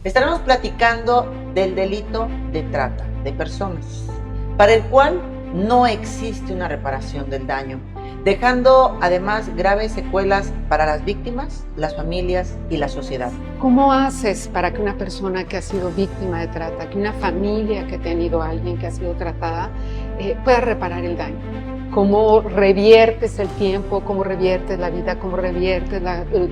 estaremos platicando del delito de trata de personas, para el cual no existe una reparación del daño, dejando además graves secuelas para las víctimas, las familias y la sociedad. ¿Cómo haces para que una persona que ha sido víctima de trata, que una familia que ha tenido a alguien que ha sido tratada, pueda reparar el daño? ¿Cómo reviertes el tiempo, cómo reviertes la vida, cómo reviertes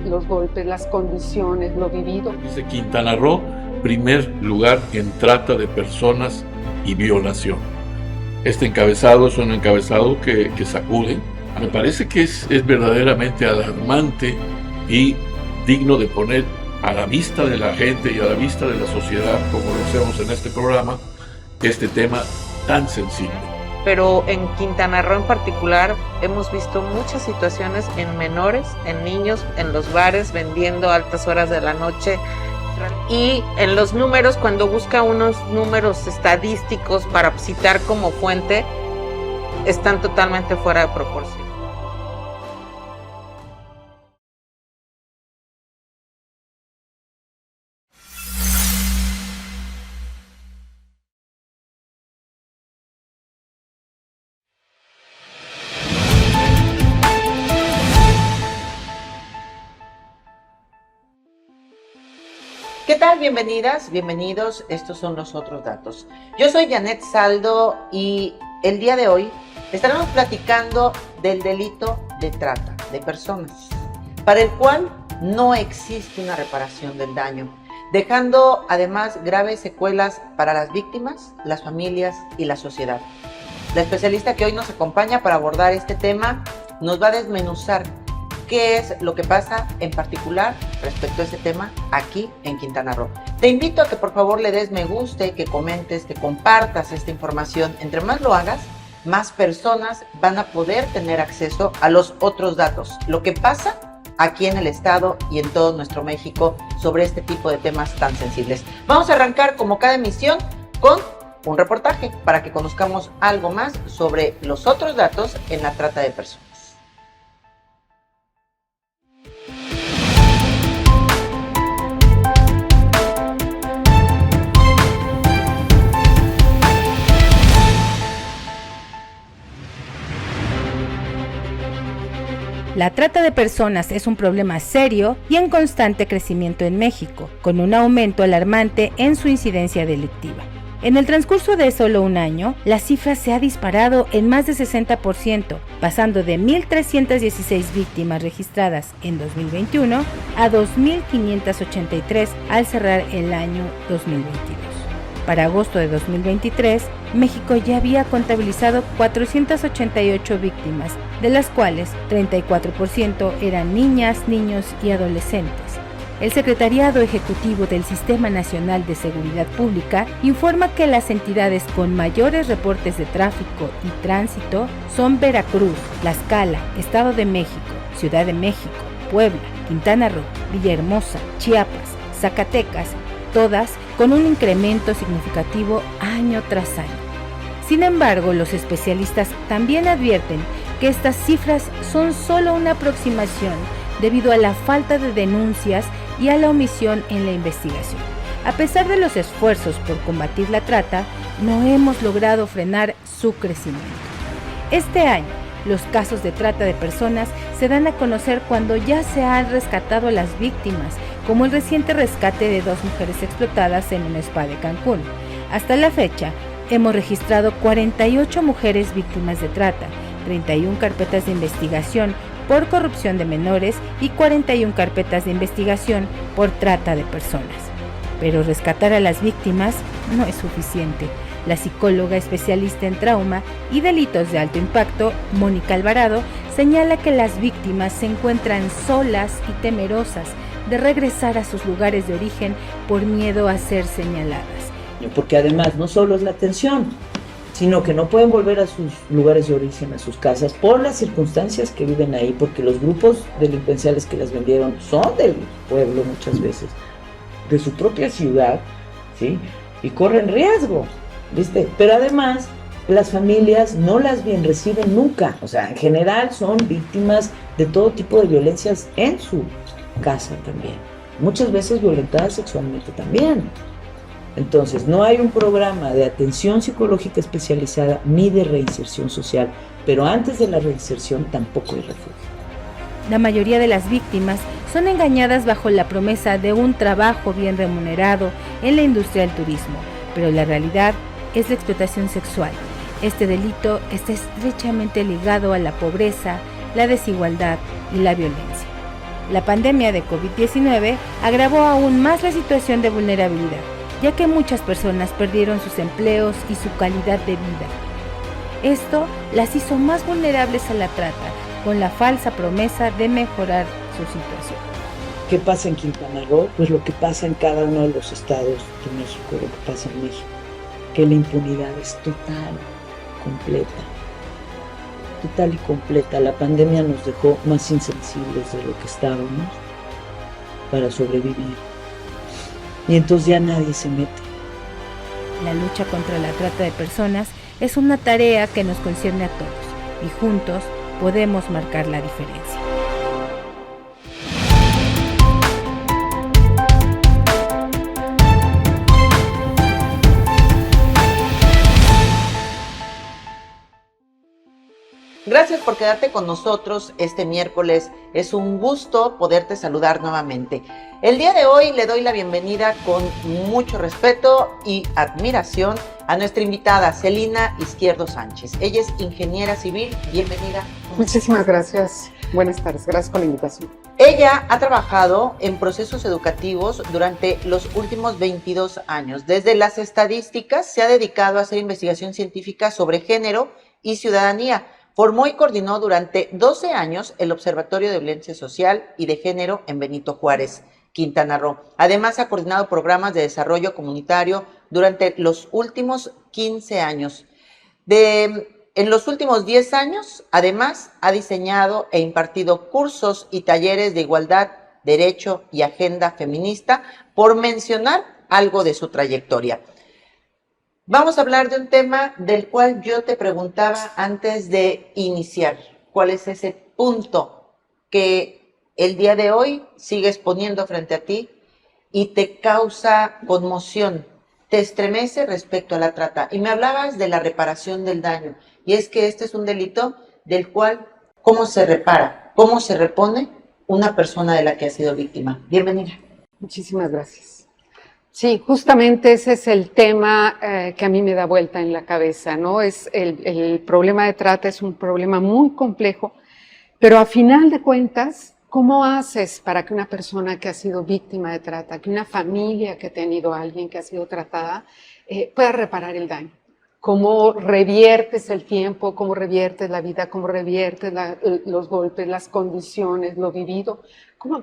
los golpes, las condiciones, lo vivido? Dice Quintana Roo, primer lugar en trata de personas y violación. Este encabezado es un encabezado que sacude. Me parece que es verdaderamente alarmante y digno de poner a la vista de la gente y a la vista de la sociedad, como lo hacemos en este programa, este tema tan sensible. Pero en Quintana Roo en particular hemos visto muchas situaciones en menores, en niños, en los bares, vendiendo a altas horas de la noche. Y en los números, cuando busca unos números estadísticos para citar como fuente, están totalmente fuera de proporción. ¿Qué tal? Bienvenidas, bienvenidos. Estos son los otros datos. Yo soy Janet Saldo y el día de hoy estaremos platicando del delito de trata de personas, para el cual no existe una reparación del daño, dejando además graves secuelas para las víctimas, las familias y la sociedad. La especialista que hoy nos acompaña para abordar este tema nos va a desmenuzar qué es lo que pasa en particular respecto a este tema aquí en Quintana Roo. Te invito a que por favor le des me guste, que comentes, que compartas esta información. Entre más lo hagas, más personas van a poder tener acceso a los otros datos, lo que pasa aquí en el estado y en todo nuestro México sobre este tipo de temas tan sensibles. Vamos a arrancar como cada emisión con un reportaje para que conozcamos algo más sobre los otros datos en la trata de personas. La trata de personas es un problema serio y en constante crecimiento en México, con un aumento alarmante en su incidencia delictiva. En el transcurso de solo un año, la cifra se ha disparado en más de 60%, pasando de 1,316 víctimas registradas en 2021 a 2,583 al cerrar el año 2022. Para agosto de 2023, México ya había contabilizado 488 víctimas, de las cuales 34% eran niñas, niños y adolescentes. El Secretariado Ejecutivo del Sistema Nacional de Seguridad Pública informa que las entidades con mayores reportes de tráfico y tránsito son Veracruz, Tlaxcala, Estado de México, Ciudad de México, Puebla, Quintana Roo, Villahermosa, Chiapas, Zacatecas, todas con un incremento significativo año tras año. Sin embargo, los especialistas también advierten que estas cifras son solo una aproximación debido a la falta de denuncias y a la omisión en la investigación. A pesar de los esfuerzos por combatir la trata, no hemos logrado frenar su crecimiento. Este año, los casos de trata de personas se dan a conocer cuando ya se han rescatado a las víctimas, como el reciente rescate de 2 mujeres explotadas en un spa de Cancún. Hasta la fecha, hemos registrado 48 mujeres víctimas de trata, 31 carpetas de investigación por corrupción de menores y 41 carpetas de investigación por trata de personas. Pero rescatar a las víctimas no es suficiente. La psicóloga especialista en trauma y delitos de alto impacto, Mónica Alvarado, señala que las víctimas se encuentran solas y temerosas de regresar a sus lugares de origen por miedo a ser señaladas. Porque además no solo es la atención, sino que no pueden volver a sus lugares de origen, a sus casas, por las circunstancias que viven ahí, porque los grupos delincuenciales que las vendieron son del pueblo muchas veces, de su propia ciudad, ¿sí? Y corren riesgo, ¿viste? Pero además, las familias no las bien reciben nunca, o sea, en general son víctimas de todo tipo de violencias en su casa también. muchas veces violentadas sexualmente también. Entonces, no hay un programa de atención psicológica especializada ni de reinserción social, pero antes de la reinserción tampoco hay refugio. La mayoría de las víctimas son engañadas bajo la promesa de un trabajo bien remunerado en la industria del turismo, pero la realidad es la explotación sexual. Este delito está estrechamente ligado a la pobreza, la desigualdad y la violencia. La pandemia de COVID-19 agravó aún más la situación de vulnerabilidad, ya que muchas personas perdieron sus empleos y su calidad de vida. Esto las hizo más vulnerables a la trata, con la falsa promesa de mejorar su situación. ¿Qué pasa en Quintana Roo? Pues lo que pasa en cada uno de los estados de México, lo que pasa en México, que la impunidad es total, total y completa. La pandemia nos dejó más insensibles de lo que estábamos para sobrevivir. Y entonces ya nadie se mete. La lucha contra la trata de personas es una tarea que nos concierne a todos y juntos podemos marcar la diferencia. Gracias por quedarte con nosotros este miércoles. Es un gusto poderte saludar nuevamente. El día de hoy le doy la bienvenida con mucho respeto y admiración a nuestra invitada, Celina Izquierdo Sánchez. Ella es ingeniera civil. Bienvenida. Muchísimas gracias. Buenas tardes. Gracias por la invitación. Ella ha trabajado en procesos educativos durante los últimos 22 años. Desde las estadísticas se ha dedicado a hacer investigación científica sobre género y ciudadanía. Formó y coordinó durante 12 años el Observatorio de Violencia Social y de Género en Benito Juárez, Quintana Roo. Además, ha coordinado programas de desarrollo comunitario durante los últimos 15 años. En los últimos 10 años, además, ha diseñado e impartido cursos y talleres de igualdad, derecho y agenda feminista, por mencionar algo de su trayectoria. Vamos a hablar de un tema del cual yo te preguntaba antes de iniciar. ¿Cuál es ese punto que el día de hoy sigues poniendo frente a ti y te causa conmoción, te estremece respecto a la trata? Y me hablabas de la reparación del daño. Y es que este es un delito del cual, ¿cómo se repara? ¿Cómo se repone una persona de la que ha sido víctima? Bienvenida. Muchísimas gracias. Sí, justamente ese es el tema que a mí me da vuelta en la cabeza, ¿no? Es el problema de trata es un problema muy complejo, pero a final de cuentas, ¿cómo haces para que una persona que ha sido víctima de trata, que una familia que ha tenido a alguien que ha sido tratada, pueda reparar el daño? ¿Cómo reviertes el tiempo? ¿Cómo reviertes la vida? ¿Cómo reviertes los golpes, las condiciones, lo vivido?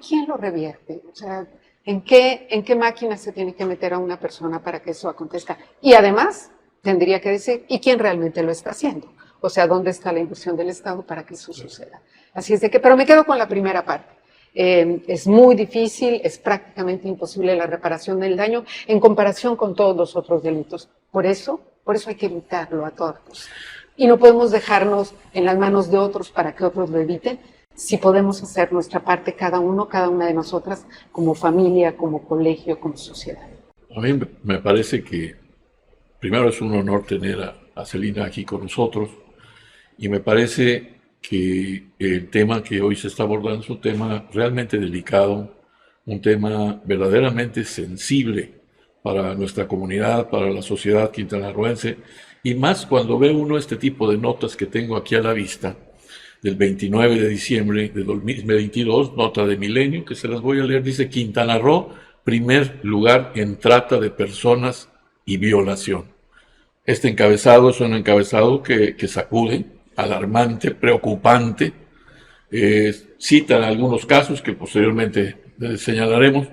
¿Quién lo revierte? O sea, ¿en qué máquina se tiene que meter a una persona para que eso acontezca? Y además, tendría que decir, ¿y quién realmente lo está haciendo? O sea, ¿dónde está la inversión del Estado para que eso suceda? Así es de que, pero me quedo con la primera parte. Es muy difícil, es prácticamente imposible la reparación del daño en comparación con todos los otros delitos. Por eso hay que evitarlo a toda costa. Y no podemos dejarnos en las manos de otros para que otros lo eviten, si podemos hacer nuestra parte cada una de nosotras, como familia, como colegio, como sociedad. A mí me parece que primero es un honor tener a Celina aquí con nosotros, y me parece que el tema que hoy se está abordando es un tema realmente delicado, un tema verdaderamente sensible para nuestra comunidad, para la sociedad quintanarroense, y más cuando ve uno este tipo de notas que tengo aquí a la vista, del 29 de diciembre de 2022, nota de Milenio, que se las voy a leer. Dice: Quintana Roo, primer lugar en trata de personas y violación. Este encabezado es un encabezado que sacude, alarmante, preocupante. Citan algunos casos que posteriormente señalaremos,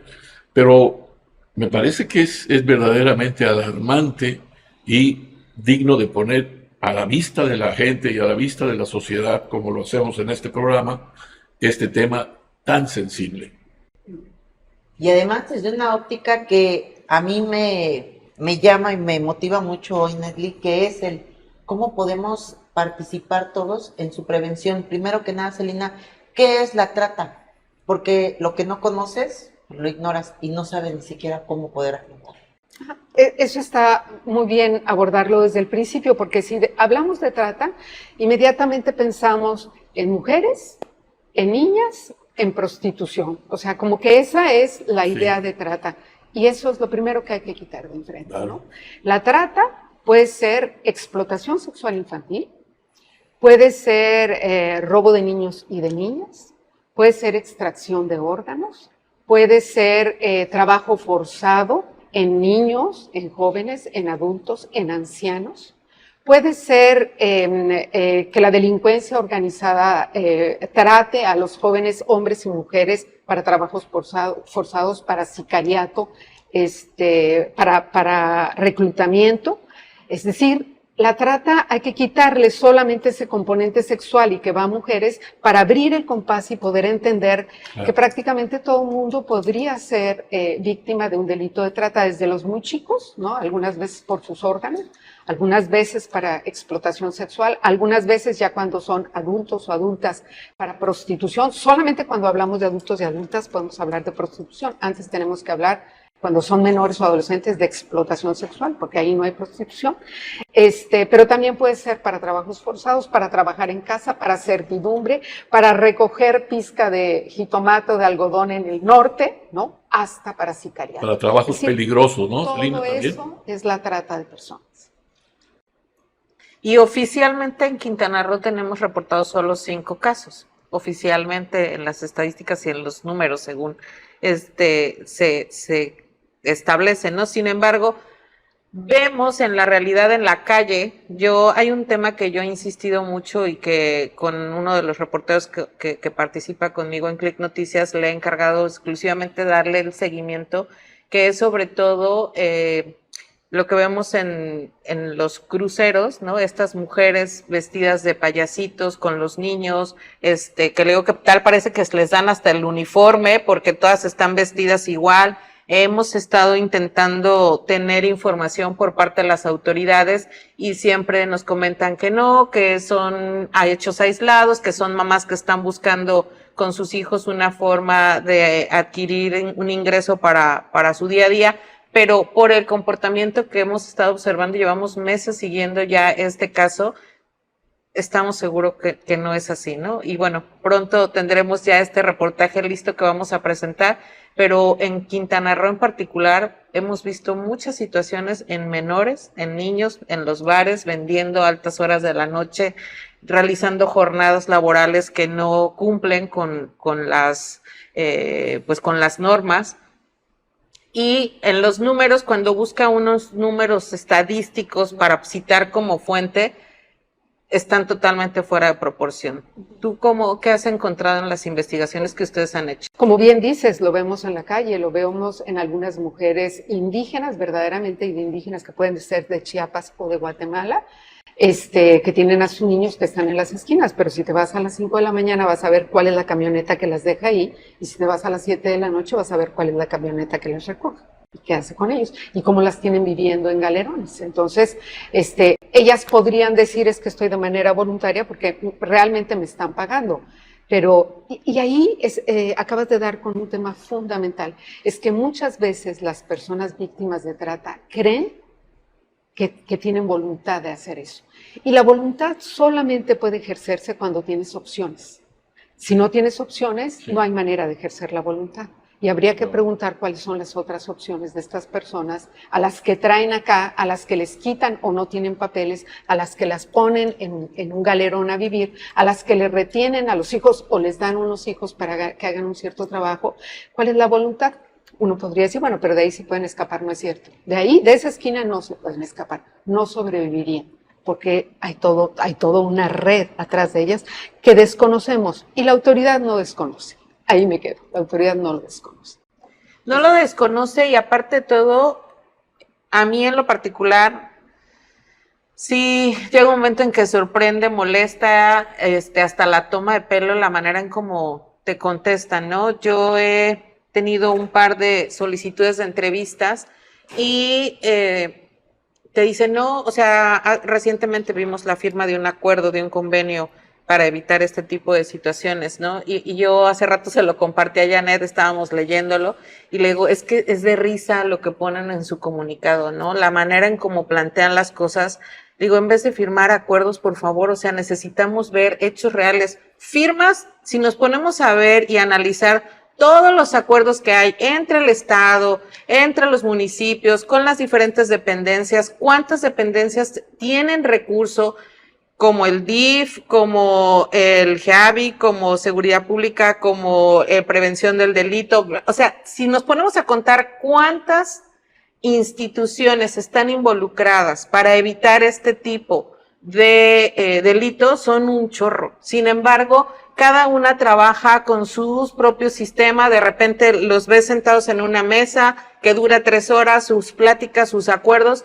pero me parece que es verdaderamente alarmante y digno de poner a la vista de la gente y a la vista de la sociedad, como lo hacemos en este programa, este tema tan sensible. Y además desde una óptica que a mí me llama y me motiva mucho hoy, Nedly, que es el cómo podemos participar todos en su prevención. Primero que nada, Celina, ¿qué es la trata? Porque lo que no conoces, lo ignoras y no sabes ni siquiera cómo poder afrontar. Eso está muy bien abordarlo desde el principio, porque si hablamos de trata, inmediatamente pensamos en mujeres, en niñas, en prostitución. O sea, como que esa es la idea de trata. Y eso es lo primero que hay que quitar de enfrente, Claro. ¿no? La trata puede ser explotación sexual infantil, puede ser robo de niños y de niñas, puede ser extracción de órganos, puede ser trabajo forzado en niños, en jóvenes, en adultos, en ancianos. Puede ser que la delincuencia organizada trate a los jóvenes hombres y mujeres para trabajos forzados, para sicariato, para reclutamiento. Es decir, la trata hay que quitarle solamente ese componente sexual y que va a mujeres para abrir el compás y poder entender que prácticamente todo el mundo podría ser víctima de un delito de trata, desde los muy chicos, ¿no? Algunas veces por sus órganos, algunas veces para explotación sexual, algunas veces ya cuando son adultos o adultas para prostitución. Solamente cuando hablamos de adultos y adultas podemos hablar de prostitución. Antes tenemos que hablar, cuando son menores o adolescentes, de explotación sexual, porque ahí no hay prostitución. Pero también puede ser para trabajos forzados, para trabajar en casa, para servidumbre, para recoger pizca de jitomate o de algodón en el norte, ¿no? Hasta para sicariato. Para trabajos peligrosos, ¿no, Celina, Todo también? eso es la trata de personas. Y oficialmente en Quintana Roo tenemos reportados solo 5 casos. Oficialmente en las estadísticas y en los números, según se establece, ¿no? Sin embargo, vemos en la realidad en la calle, hay un tema que yo he insistido mucho y que con uno de los reporteros que participa conmigo en Click Noticias le he encargado exclusivamente darle el seguimiento, que es sobre todo lo que vemos en los cruceros, ¿no? Estas mujeres vestidas de payasitos con los niños, que luego que tal parece que les dan hasta el uniforme porque todas están vestidas igual. Hemos estado intentando tener información por parte de las autoridades y siempre nos comentan que no, que son hechos aislados, que son mamás que están buscando con sus hijos una forma de adquirir un ingreso para su día a día, pero por el comportamiento que hemos estado observando, llevamos meses siguiendo ya este caso, estamos seguros que no es así, ¿no? Y bueno, pronto tendremos ya este reportaje listo que vamos a presentar, pero en Quintana Roo en particular hemos visto muchas situaciones en menores, en niños, en los bares, vendiendo a altas horas de la noche, realizando jornadas laborales que no cumplen con las normas. Y en los números, cuando busca unos números estadísticos para citar como fuente, están totalmente fuera de proporción. ¿Tú qué has encontrado en las investigaciones que ustedes han hecho? Como bien dices, lo vemos en la calle, lo vemos en algunas mujeres indígenas, verdaderamente indígenas, que pueden ser de Chiapas o de Guatemala, que tienen a sus niños que están en las esquinas, pero si te vas a las 5 de la mañana vas a ver cuál es la camioneta que las deja ahí, y si te vas a las 7 de la noche vas a ver cuál es la camioneta que les recoge y qué hace con ellos, y cómo las tienen viviendo en galerones. Entonces, ellas podrían decir es que estoy de manera voluntaria porque realmente me están pagando. Pero, y ahí acabas de dar con un tema fundamental, es que muchas veces las personas víctimas de trata creen que tienen voluntad de hacer eso. Y la voluntad solamente puede ejercerse cuando tienes opciones. Si no tienes opciones, no hay manera de ejercer la voluntad. Y habría que preguntar cuáles son las otras opciones de estas personas, a las que traen acá, a las que les quitan o no tienen papeles, a las que las ponen en un galerón a vivir, a las que les retienen a los hijos o les dan unos hijos para que hagan un cierto trabajo. ¿Cuál es la voluntad? Uno podría decir, bueno, pero de ahí sí pueden escapar, no es cierto. De ahí, de esa esquina no se pueden escapar, no sobrevivirían, porque hay toda una red atrás de ellas que desconocemos y la autoridad no desconoce. Ahí me quedo, la autoridad no lo desconoce. No lo desconoce y aparte de todo, a mí en lo particular, sí llega un momento en que sorprende, molesta, hasta la toma de pelo, la manera en cómo te contestan, ¿no? Yo he tenido un par de solicitudes de entrevistas y te dicen, no, o sea, recientemente vimos la firma de un acuerdo, de un convenio para evitar este tipo de situaciones, ¿no? Y yo hace rato se lo compartí a Janet, estábamos leyéndolo, y le digo, es que es de risa lo que ponen en su comunicado, ¿no? La manera en cómo plantean las cosas. Digo, en vez de firmar acuerdos, por favor, o sea, necesitamos ver hechos reales. Firmas, si nos ponemos a ver y analizar todos los acuerdos que hay entre el Estado, entre los municipios, con las diferentes dependencias, cuántas dependencias tienen recurso, como el DIF, como el GEAVI, como Seguridad Pública, como Prevención del Delito. O sea, si nos ponemos a contar cuántas instituciones están involucradas para evitar este tipo de delitos, son un chorro. Sin embargo, cada una trabaja con sus propios sistemas, de repente los ves sentados en una mesa que dura 3 horas, sus pláticas, sus acuerdos,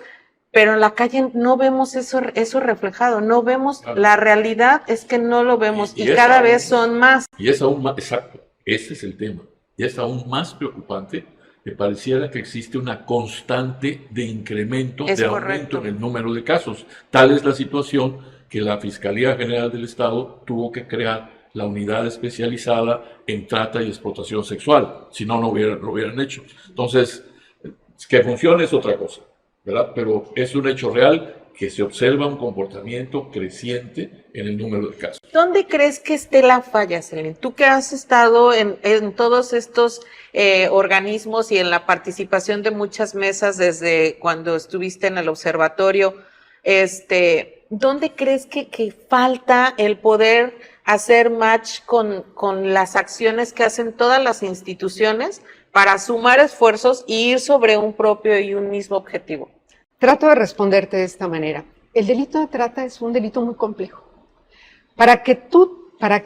pero en la calle no vemos eso reflejado, no vemos, claro. La realidad es que no lo vemos y cada vez son más. Y es aún más, exacto, ese es el tema, y es aún más preocupante, que pareciera que existe una constante de incremento, de aumento en el número de casos. Tal es la situación que la Fiscalía General del Estado tuvo que crear la unidad especializada en trata y explotación sexual, si no, lo hubieran hecho. Entonces, que funcione es otra cosa, ¿verdad? Pero es un hecho real que se observa un comportamiento creciente en el número de casos. ¿Dónde crees que esté la falla, Selene? Tú que has estado en todos estos organismos y en la participación de muchas mesas desde cuando estuviste en el observatorio, ¿dónde crees que falta el poder hacer match con las acciones que hacen todas las instituciones para sumar esfuerzos y ir sobre un propio y un mismo objetivo? Trato de responderte de esta manera. El delito de trata es un delito muy complejo. Para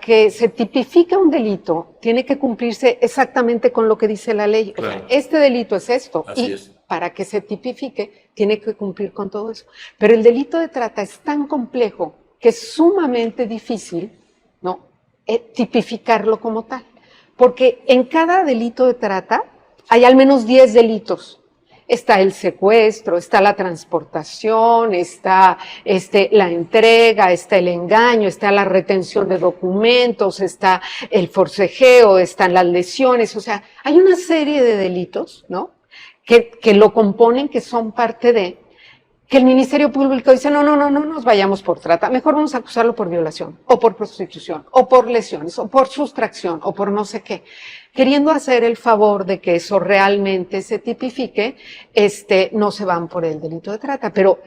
que se tipifique un delito, tiene que cumplirse exactamente con lo que dice la ley. Claro. O sea, este delito es esto. Así es. Para que se tipifique, tiene que cumplir con todo eso. Pero el delito de trata es tan complejo que es sumamente difícil, ¿no?, tipificarlo como tal. Porque en cada delito de trata hay al menos 10 delitos. Está el secuestro, está la transportación, está la entrega, está el engaño, está la retención de documentos, está el forcejeo, están las lesiones. O sea, hay una serie de delitos, ¿no?, que lo componen, que son parte de, que el Ministerio Público dice, no nos vayamos por trata, mejor vamos a acusarlo por violación, o por prostitución, o por lesiones, o por sustracción, o por no sé qué, queriendo hacer el favor de que eso realmente se tipifique, no se van por el delito de trata, pero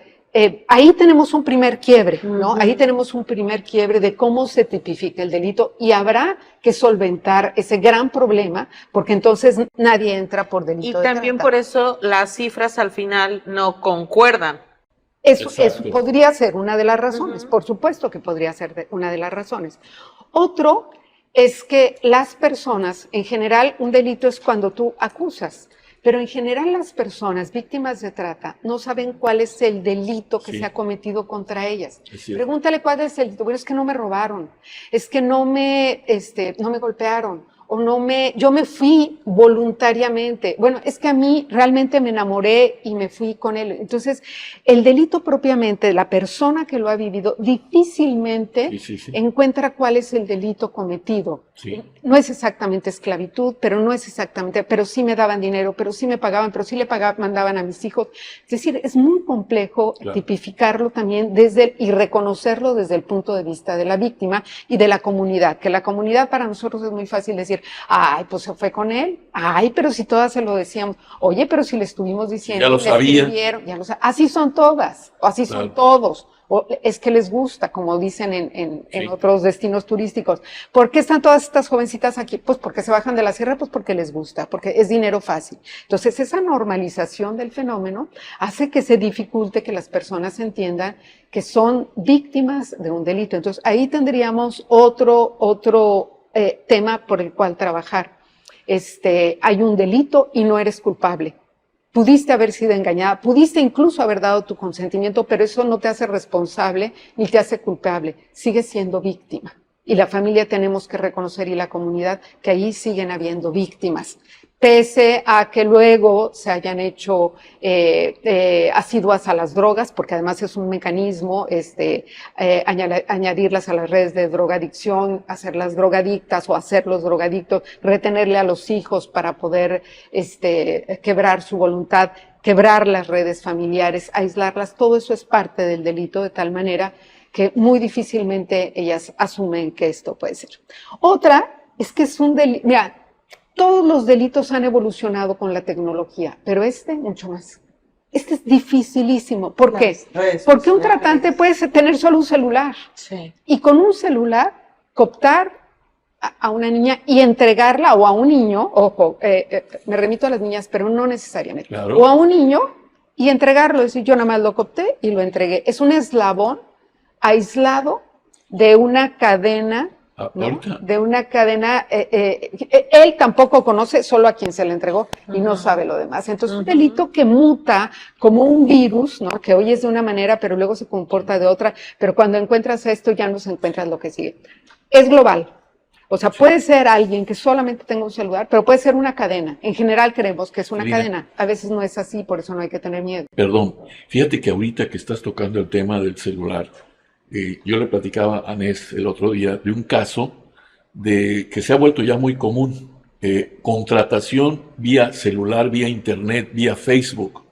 ahí tenemos un primer quiebre, ¿no? Ahí tenemos un primer quiebre de cómo se tipifica el delito y habrá que solventar ese gran problema porque entonces nadie entra por delito de trata. Y también por eso las cifras al final no concuerdan. Eso podría ser una de las razones, por supuesto que podría ser una de las razones. Otro es que las personas, en general, un delito es cuando tú acusas, pero en general las personas víctimas de trata no saben cuál es el delito que se ha cometido contra ellas. Pregúntale cuál es el delito. Bueno, es que no me robaron, es que no me golpearon, o yo me fui voluntariamente. Bueno, es que a mí realmente me enamoré y me fui con él. Entonces, el delito propiamente, la persona que lo ha vivido, difícilmente encuentra cuál es el delito cometido. Sí. No es exactamente esclavitud, pero sí me daban dinero, pero sí me pagaban, pero sí le mandaban a mis hijos. Es decir, es muy complejo tipificarlo también y reconocerlo desde el punto de vista de la víctima y de la comunidad, que la comunidad para nosotros es muy fácil decir, ay, pues se fue con él, ay, pero si todas se lo decíamos, oye, pero si le estuvimos diciendo, ya lo sabía. Así son todas, o así son todos. O es que les gusta, como dicen en otros destinos turísticos. ¿Por qué están todas estas jovencitas aquí? Pues porque se bajan de la sierra, pues porque les gusta, porque es dinero fácil. Entonces, esa normalización del fenómeno hace que se dificulte que las personas entiendan que son víctimas de un delito. Entonces, ahí tendríamos otro tema por el cual trabajar. Hay un delito y no eres culpable. Pudiste haber sido engañada, pudiste incluso haber dado tu consentimiento, pero eso no te hace responsable ni te hace culpable. Sigues siendo víctima. Y la familia tenemos que reconocer y la comunidad que ahí siguen habiendo víctimas. pese a que luego se hayan hecho asiduas a las drogas, porque además es un mecanismo añadirlas a las redes de drogadicción, hacerlas drogadictas o hacerlos drogadictos, retenerle a los hijos para poder quebrar su voluntad, quebrar las redes familiares, aislarlas, todo eso es parte del delito, de tal manera que muy difícilmente ellas asumen que esto puede ser. Otra es que es un delito, mira, todos los delitos han evolucionado con la tecnología, pero mucho más. Este es dificilísimo. ¿Por qué? Porque un tratante puede tener solo un celular. Sí. Y con un celular cooptar a una niña y entregarla, o a un niño, ojo, me remito a las niñas, pero no necesariamente. Claro. O a un niño y entregarlo, es decir, yo nada más lo coopté y lo entregué. Es un eslabón aislado de una cadena, ¿no? De una cadena, él tampoco conoce solo a quien se le entregó y no sabe lo demás. Entonces, un delito que muta como un virus, ¿no? Que hoy es de una manera, pero luego se comporta de otra, pero cuando encuentras esto ya no se encuentras lo que sigue. Es global. O sea, puede ser alguien que solamente tenga un celular, pero puede ser una cadena. En general creemos que es una cadena. A veces no es así, por eso no hay que tener miedo. Perdón, fíjate que ahorita que estás tocando el tema del celular, yo le platicaba a Nes el otro día de un caso que se ha vuelto ya muy común, contratación vía celular, vía internet, vía Facebook,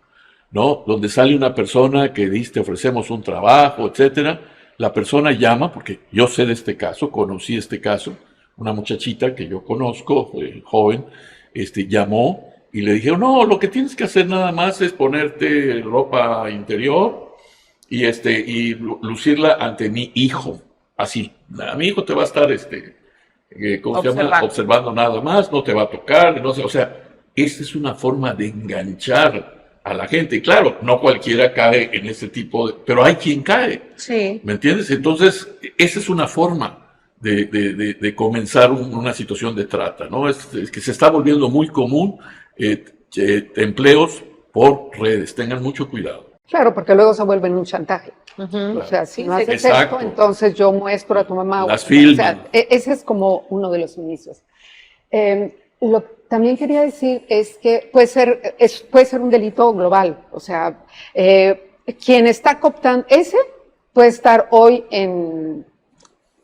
¿no? Donde sale una persona que dice, te ofrecemos un trabajo, etcétera. La persona llama, porque yo sé de este caso, conocí este caso, una muchachita que yo conozco, joven, llamó y le dijeron, no, lo que tienes que hacer nada más es ponerte ropa interior y lucirla ante mi hijo. Así, a mi hijo te va a estar, ¿cómo se llama? Observando nada más, no te va a tocar, no sé, o sea, esta es una forma de enganchar a la gente. Y claro, no cualquiera cae en ese tipo pero hay quien cae. Sí. ¿Me entiendes? Entonces, esa es una forma de comenzar una situación de trata, ¿no? Es que se está volviendo muy común empleos por redes. Tengan mucho cuidado. Claro, porque luego se vuelven un chantaje. O sea, si no haces esto, entonces yo muestro a tu mamá. Las filman. O sea, ese es como uno de los inicios. Lo que también quería decir es que puede ser un delito global. O sea, quien está cooptando, puede estar hoy en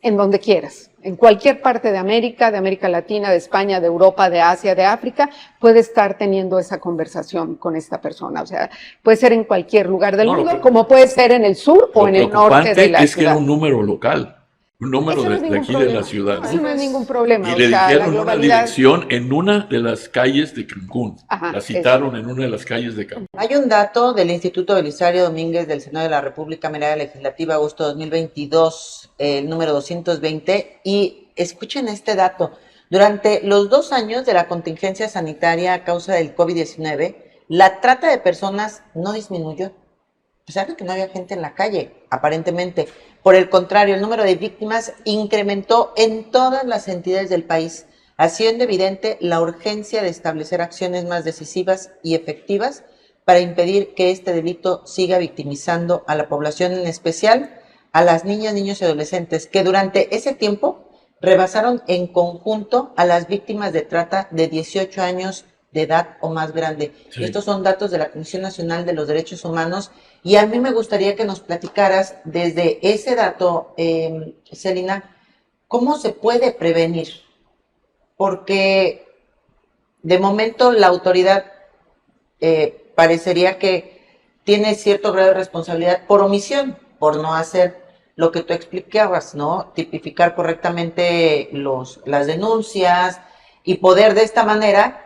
donde quieras. En cualquier parte de América Latina, de España, de Europa, de Asia, de África, puede estar teniendo esa conversación con esta persona. O sea, puede ser en cualquier lugar del mundo, como puede ser en el sur o en el norte de la ciudad. Es que era un número local, un número de aquí de la ciudad. Eso no es ningún problema. Y le dijeron una dirección en una de las calles de Cancún. La citaron en una de las calles de Cancún. Hay un dato del Instituto Belisario Domínguez del Senado de la República, Mirada Legislativa, agosto 2022, el número 220, y escuchen este dato. Durante los 2 años de la contingencia sanitaria a causa del COVID-19, la trata de personas no disminuyó, a pesar de que no había gente en la calle, aparentemente. Por el contrario, el número de víctimas incrementó en todas las entidades del país, haciendo evidente la urgencia de establecer acciones más decisivas y efectivas para impedir que este delito siga victimizando a la población, en especial a las niñas, niños y adolescentes, que durante ese tiempo rebasaron en conjunto a las víctimas de trata de 18 años de edad o más grande. Sí. Estos son datos de la Comisión Nacional de los Derechos Humanos, y a mí me gustaría que nos platicaras desde ese dato, Celina, ¿cómo se puede prevenir? Porque de momento la autoridad parecería que tiene cierto grado de responsabilidad por omisión, por no hacer lo que tú explicabas, ¿no? Tipificar correctamente las denuncias y poder de esta manera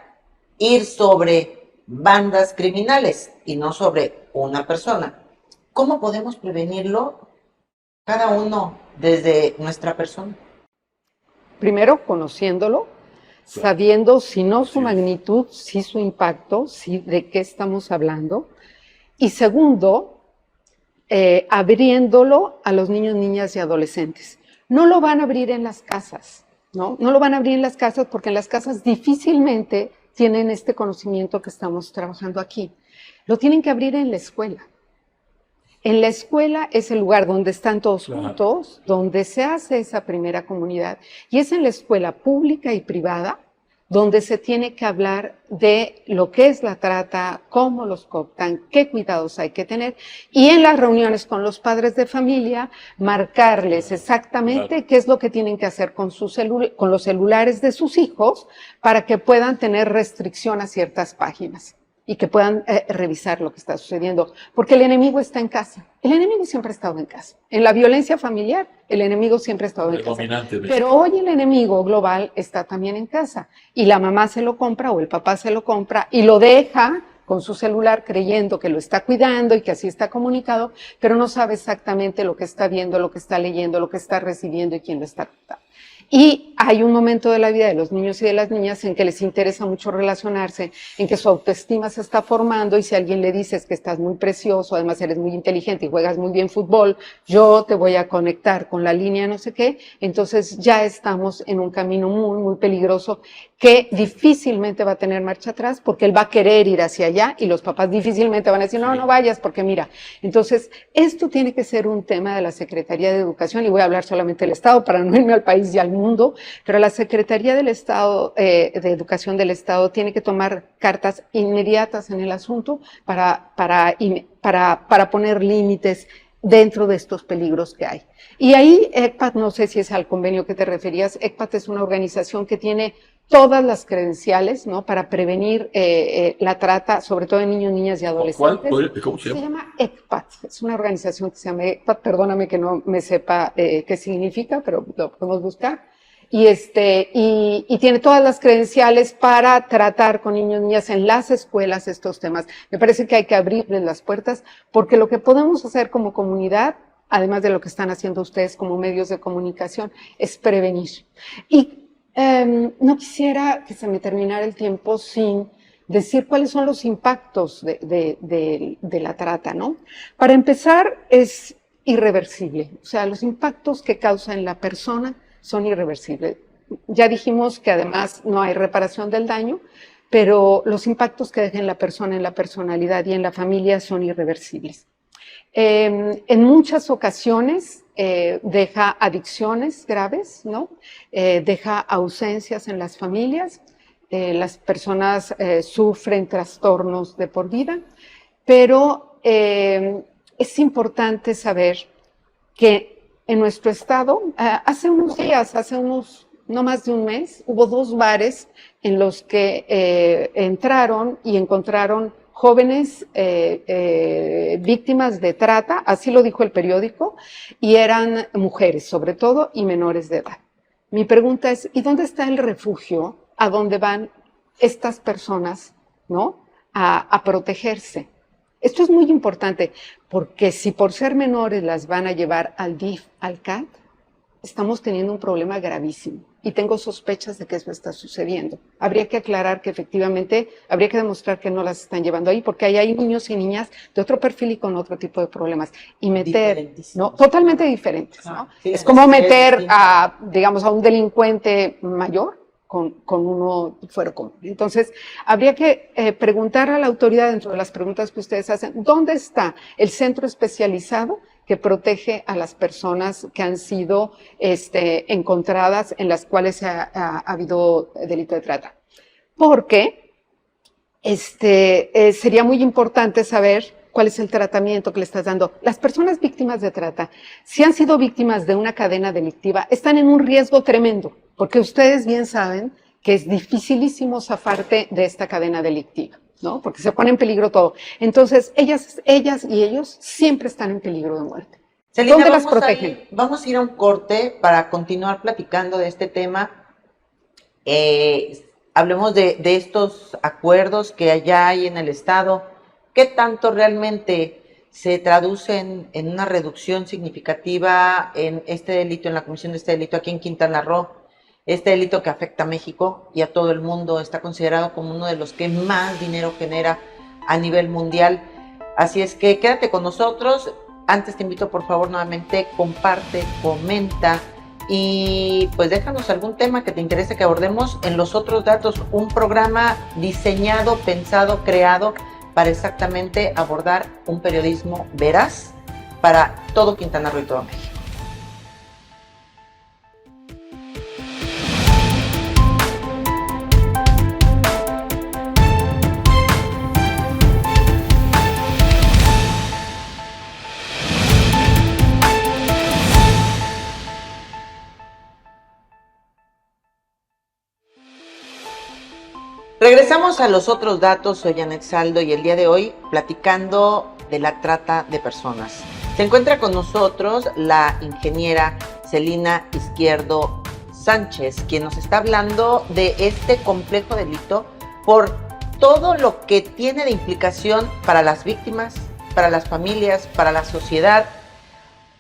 ir sobre bandas criminales y no sobre una persona. ¿Cómo podemos prevenirlo cada uno desde nuestra persona? Primero, conociéndolo, sabiendo si no su magnitud, si su impacto, si de qué estamos hablando. Y segundo, abriéndolo a los niños, niñas y adolescentes. No lo van a abrir en las casas, ¿no? No lo van a abrir en las casas porque en las casas difícilmente tienen este conocimiento que estamos trabajando aquí. Lo tienen que abrir en la escuela. En la escuela es el lugar donde están todos juntos, donde se hace esa primera comunidad. Y es en la escuela pública y privada donde se tiene que hablar de lo que es la trata, cómo los cooptan, qué cuidados hay que tener, y en las reuniones con los padres de familia, marcarles exactamente qué es lo que tienen que hacer con los celulares de sus hijos para que puedan tener restricción a ciertas páginas y que puedan revisar lo que está sucediendo, porque el enemigo está en casa. El enemigo siempre ha estado en casa. En la violencia familiar, el enemigo siempre ha estado en casa. Pero hoy el enemigo global está también en casa. Y la mamá se lo compra o el papá se lo compra y lo deja con su celular creyendo que lo está cuidando y que así está comunicado, pero no sabe exactamente lo que está viendo, lo que está leyendo, lo que está recibiendo y quién lo está contando. Y hay un momento de la vida de los niños y de las niñas en que les interesa mucho relacionarse, en que su autoestima se está formando y si alguien le dices que estás muy precioso, además eres muy inteligente y juegas muy bien fútbol, yo te voy a conectar con la línea no sé qué, entonces ya estamos en un camino muy, muy peligroso que difícilmente va a tener marcha atrás porque él va a querer ir hacia allá y los papás difícilmente van a decir, no, no vayas porque mira. Entonces, esto tiene que ser un tema de la Secretaría de Educación y voy a hablar solamente del Estado para no irme al país y al mundo, pero la Secretaría del Estado, de Educación del Estado tiene que tomar cartas inmediatas en el asunto para poner límites dentro de estos peligros que hay. Y ahí ECPAT, no sé si es al convenio que te referías, ECPAT es una organización que tiene todas las credenciales, ¿no? Para prevenir la trata, sobre todo de niños, niñas y adolescentes. ¿Cómo se llama? Se llama ECPAT, es una organización que se llama ECPAT, perdóname que no me sepa qué significa, pero lo podemos buscar. Y tiene todas las credenciales para tratar con niños y niñas en las escuelas estos temas. Me parece que hay que abrirles las puertas, porque lo que podemos hacer como comunidad, además de lo que están haciendo ustedes como medios de comunicación, es prevenir. Y no quisiera que se me terminara el tiempo sin decir cuáles son los impactos de la trata, ¿no? Para empezar, es irreversible. O sea, los impactos que causa en la persona son irreversibles. Ya dijimos que además no hay reparación del daño, pero los impactos que deja en la persona, en la personalidad y en la familia son irreversibles. En muchas ocasiones deja adicciones graves, ¿no? Deja ausencias en las familias, las personas sufren trastornos de por vida, pero es importante saber que en nuestro estado, hace unos días, no más de un mes, hubo 2 bares en los que entraron y encontraron jóvenes víctimas de trata, así lo dijo el periódico, y eran mujeres sobre todo y menores de edad. Mi pregunta es, ¿y dónde está el refugio a donde van estas personas, ¿no? a protegerse? Esto es muy importante, porque si por ser menores las van a llevar al DIF, al CAT, estamos teniendo un problema gravísimo. Y tengo sospechas de que eso está sucediendo. Habría que aclarar que efectivamente, habría que demostrar que no las están llevando ahí, porque ahí hay niños y niñas de otro perfil y con otro tipo de problemas. Y meter, ¿no? Totalmente diferentes, ¿no? Sí, es como meter digamos, a un delincuente mayor con uno fuera común. Entonces, habría que preguntar a la autoridad, dentro de las preguntas que ustedes hacen, ¿dónde está el centro especializado que protege a las personas que han sido encontradas en las cuales ha habido delito de trata? Porque sería muy importante saber cuál es el tratamiento que le estás dando. Las personas víctimas de trata, si han sido víctimas de una cadena delictiva, están en un riesgo tremendo, porque ustedes bien saben que es dificilísimo zafarte de esta cadena delictiva, ¿no? Porque se pone en peligro todo. Entonces, ellas y ellos siempre están en peligro de muerte. Celina, ¿dónde las protegen? Vamos a ir a un corte para continuar platicando de este tema. Hablemos de estos acuerdos que allá hay en el Estado. ¿Qué tanto realmente se traducen en una reducción significativa en este delito, en la comisión de este delito aquí en Quintana Roo? Este delito que afecta a México y a todo el mundo está considerado como uno de los que más dinero genera a nivel mundial. Así es que quédate con nosotros. Antes te invito, por favor, nuevamente, comparte, comenta y pues déjanos algún tema que te interese que abordemos en Los Otros Datos, un programa diseñado, pensado, creado para exactamente abordar un periodismo veraz para todo Quintana Roo y todo México. Regresamos a los otros datos. Soy Janet Saldo y el día de hoy platicando de la trata de personas. Se encuentra con nosotros la ingeniera Celina Izquierdo Sánchez, quien nos está hablando de este complejo delito por todo lo que tiene de implicación para las víctimas, para las familias, para la sociedad,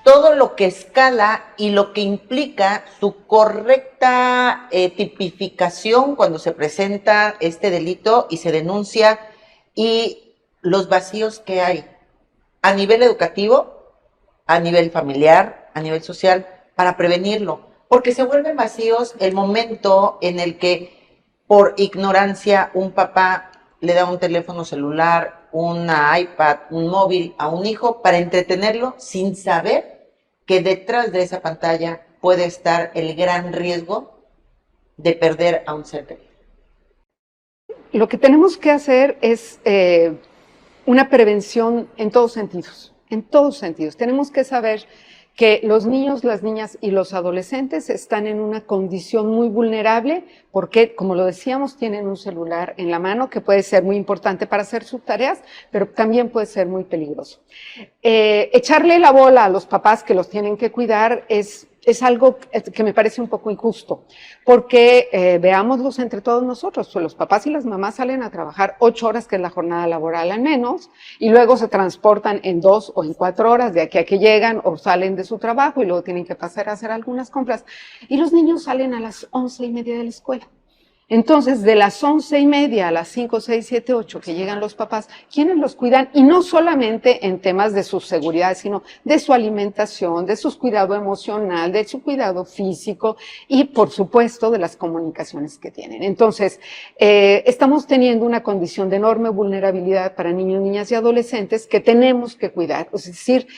todo lo que escala y lo que implica su correcta tipificación cuando se presenta este delito y se denuncia, y los vacíos que hay a nivel educativo, a nivel familiar, a nivel social, para prevenirlo, porque se vuelven vacíos el momento en el que por ignorancia un papá le da un teléfono celular, una iPad, un móvil a un hijo para entretenerlo sin saber que detrás de esa pantalla puede estar el gran riesgo de perder a un ser querido. Lo que tenemos que hacer es una prevención en todos sentidos, en todos sentidos. Tenemos que saber que los niños, las niñas y los adolescentes están en una condición muy vulnerable porque, como lo decíamos, tienen un celular en la mano que puede ser muy importante para hacer sus tareas, pero también puede ser muy peligroso. Echarle la bola a los papás que los tienen que cuidar es algo que me parece un poco injusto, porque veámoslos entre todos nosotros, pues los papás y las mamás salen a trabajar 8 horas, que es la jornada laboral al menos, y luego se transportan en 2 o en 4 horas de aquí a que llegan o salen de su trabajo y luego tienen que pasar a hacer algunas compras, y los niños salen a las 11:30 de la escuela. Entonces, de las 11:30 a las 5, 6, 7, 8 que llegan los papás, ¿quiénes los cuidan? Y no solamente en temas de su seguridad, sino de su alimentación, de su cuidado emocional, de su cuidado físico y, por supuesto, de las comunicaciones que tienen. Entonces, estamos teniendo una condición de enorme vulnerabilidad para niños, niñas y adolescentes que tenemos que cuidar, es decir,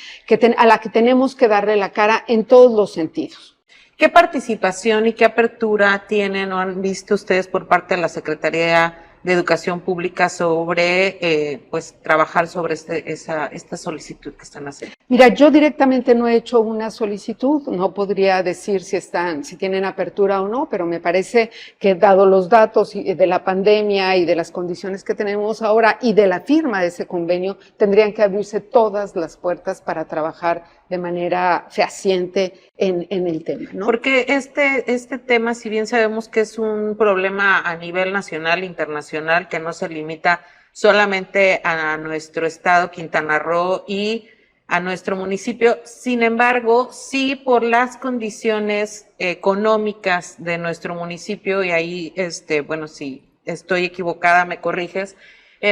a la que tenemos que darle la cara en todos los sentidos. ¿Qué participación y qué apertura tienen o han visto ustedes por parte de la Secretaría de Educación Pública sobre pues trabajar sobre esta solicitud que están haciendo? Mira, yo directamente no he hecho una solicitud, no podría decir si tienen apertura o no, pero me parece que dado los datos de la pandemia y de las condiciones que tenemos ahora y de la firma de ese convenio, tendrían que abrirse todas las puertas para trabajar de manera fehaciente en el tema, ¿no? Porque este tema, si bien sabemos que es un problema a nivel nacional, internacional, que no se limita solamente a nuestro estado, Quintana Roo, y a nuestro municipio, sin embargo, sí por las condiciones económicas de nuestro municipio, y ahí, bueno, si estoy equivocada, me corriges,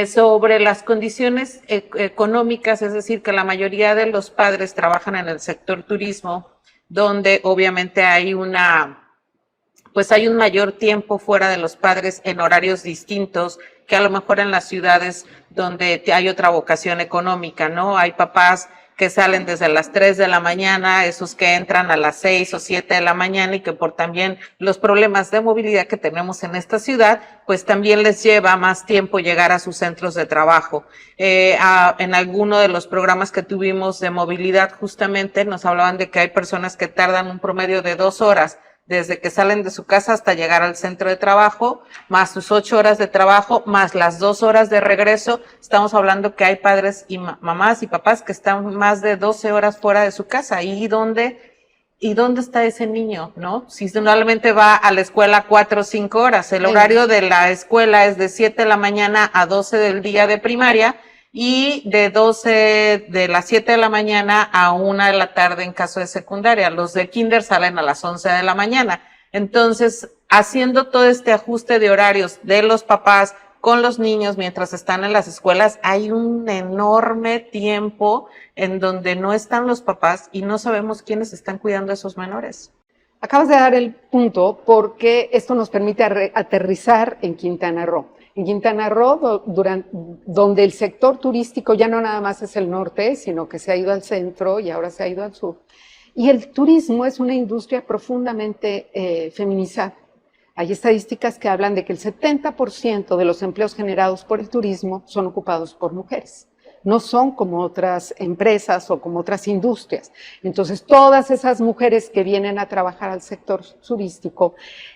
sobre las condiciones económicas, es decir, que la mayoría de los padres trabajan en el sector turismo, donde obviamente hay un mayor tiempo fuera de los padres en horarios distintos que a lo mejor en las ciudades donde hay otra vocación económica, ¿no? Hay papás que salen desde las 3 de la mañana, esos que entran a las 6 o 7 de la mañana y que por también los problemas de movilidad que tenemos en esta ciudad, pues también les lleva más tiempo llegar a sus centros de trabajo. En alguno de los programas que tuvimos de movilidad justamente nos hablaban de que hay personas que tardan un promedio de 2 horas desde que salen de su casa hasta llegar al centro de trabajo, más sus 8 horas de trabajo, más las 2 horas de regreso. Estamos hablando que hay padres y mamás y papás que están más de 12 horas fuera de su casa. ¿Y dónde está ese niño, no? Si normalmente va a la escuela 4 o 5 horas. El horario de la escuela es de 7 de la mañana a 12 del día de primaria, y de las 7 de la mañana a 1 de la tarde en caso de secundaria. Los de kinder salen a las 11 de la mañana. Entonces, haciendo todo este ajuste de horarios de los papás con los niños mientras están en las escuelas, hay un enorme tiempo en donde no están los papás y no sabemos quiénes están cuidando a esos menores. Acabas de dar el punto porque esto nos permite aterrizar en Quintana Roo. En Quintana Roo, donde el sector turístico ya no nada más es el norte, sino que se ha ido al centro y ahora se ha ido al sur. Y el turismo es una industria profundamente feminizada. Hay estadísticas que hablan de que el 70% de los empleos generados por el turismo son ocupados por mujeres. no son como otras empresas o como otras industrias. Entonces, todas esas mujeres que vienen a trabajar al sector turístico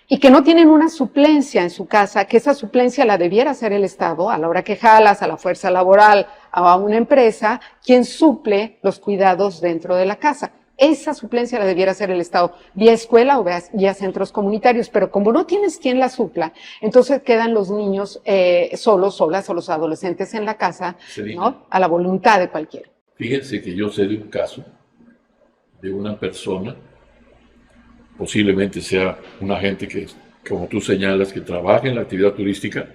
y que no tienen una suplencia en su casa, que esa suplencia la debiera hacer el Estado, a la hora que jalas a la fuerza laboral a una empresa, quien suple los cuidados dentro de la casa. Esa suplencia la debiera hacer el Estado, vía escuela o vía centros comunitarios, pero como no tienes quien la supla, entonces quedan los niños solos, solas, o los adolescentes en la casa, ¿no? A la voluntad de cualquiera. Fíjense que yo sé de un caso de una persona, posiblemente sea una gente que, como tú señalas, que trabaja en la actividad turística,